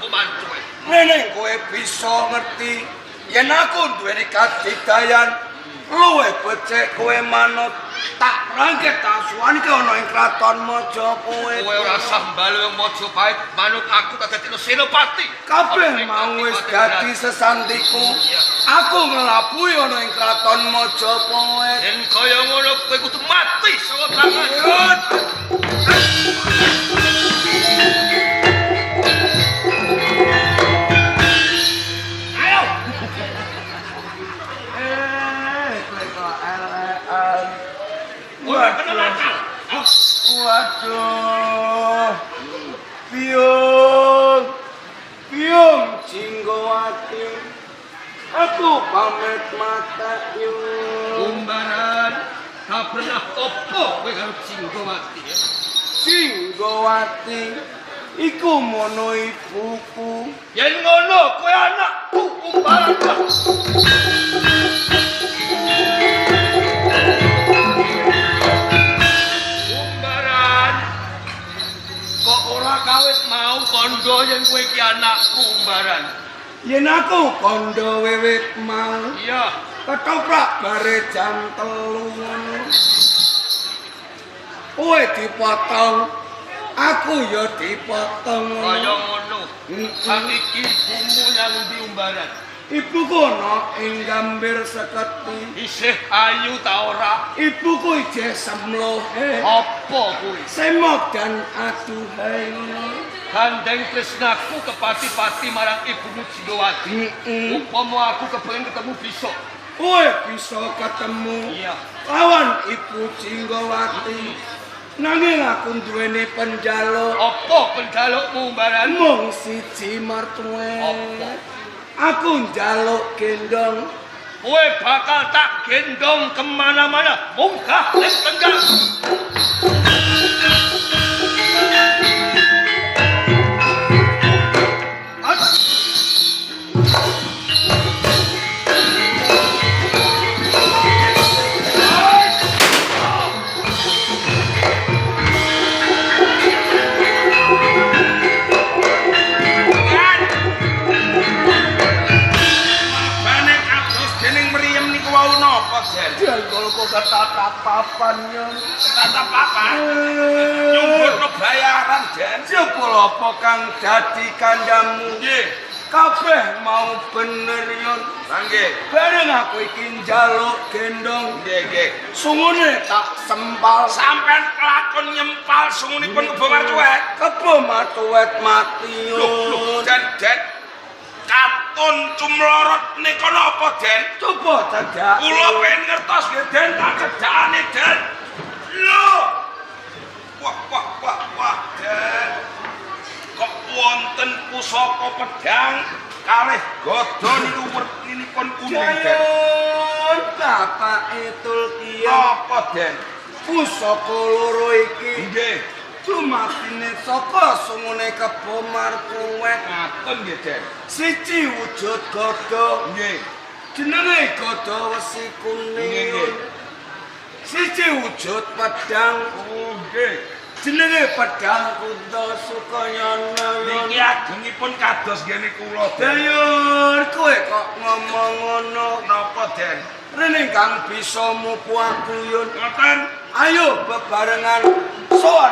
mancuwe. Neng kowe bisa ngerti yen aku duweni kadidayan luwih becik kowe manut tak rangket tasuhan iki ana ing kraton Majapahit. Kowe ora sah mbali wong Majapahit manut aku tak dadi Senopati. Kabeh mau wis dadi sesantiku. Aku nglabuhi ana ing kraton Majapahit. Yen kaya ngono kowe kudu mati sawa tangan. Waduh, Biung Jinggowati, aku pamit mata yuk. Umbaran, tak pernah opo kowe karo Jinggowati ya. Jinggowati, iku mono ibuku. Yen ngono kowe anakku Umbaran. Kawit mau kondo yen kowe iki anakku Umbaran. Yen aku kondo wiwit mau. Iya. Ketoprak bare jam 3 ngono. Kowe dipotong, aku ya dipotong. Kaya ngono. Saiki ibumu nang ndi Umbaran? Ibuku ana ing Gambir Seketi. Isih ayu ta ora? Ibuku isih semlohe. Apa kuwi? Semok dan aduhai. Gandeng tresnaku kepati-pati marang ibumu Jinggowati. Upama aku kepengin ketemu besok. Kowe bisa ketemu Iya. lawan Ibu Jinggowati. Nanging aku duweni penjaluk. Apa penjalukmu Umbaran? Mung siji martuwe. Apa? Aku njaluk gendong. Kowe bakal tak gendong kemana-mana. Munggah ning tenggang. Tatapapan yon. Tatapapan? Nyumbur bayaran Jen. Jebul apa kang dadi kandhamu? Nggih. Kabeh mau bener yon. Nggih. Bareng aku iki njaluk gendong. Nggih, nggih. Sungune tak sempal. Sampeyan kelakon nyempal sungunipun Kebo Martuwet. Kebo Martuwet mati yon. Jen. Katon cumlorot nika napa, Den? Coba dadak. Kula pengen ngertos nggih, Den, tak cedhakane, Den. Lho. Wah, Den. Kok wonten pusaka pedhang kalih gada niku werninipun kuning, Den. Bapak Tulkian. Napa, Den? Pusaka loro iki. Nggih. Dumatine saka sungune Kebo Martuwet. Ngaten nggih, Den. Siji wujud gada. Nggih. Jenenge gada wesi kuning. Nggih. Siji wujud pedhang. Oh, nggih. Jenenge pedhang Kunto Sukayana. Niki agengipun kados ngene kula, Den. Dayur, kowe kok ngomong ngono. Napa, Den? Rene kang bisa mupu aku yun. Ngoten. Ayo bebarengan sowan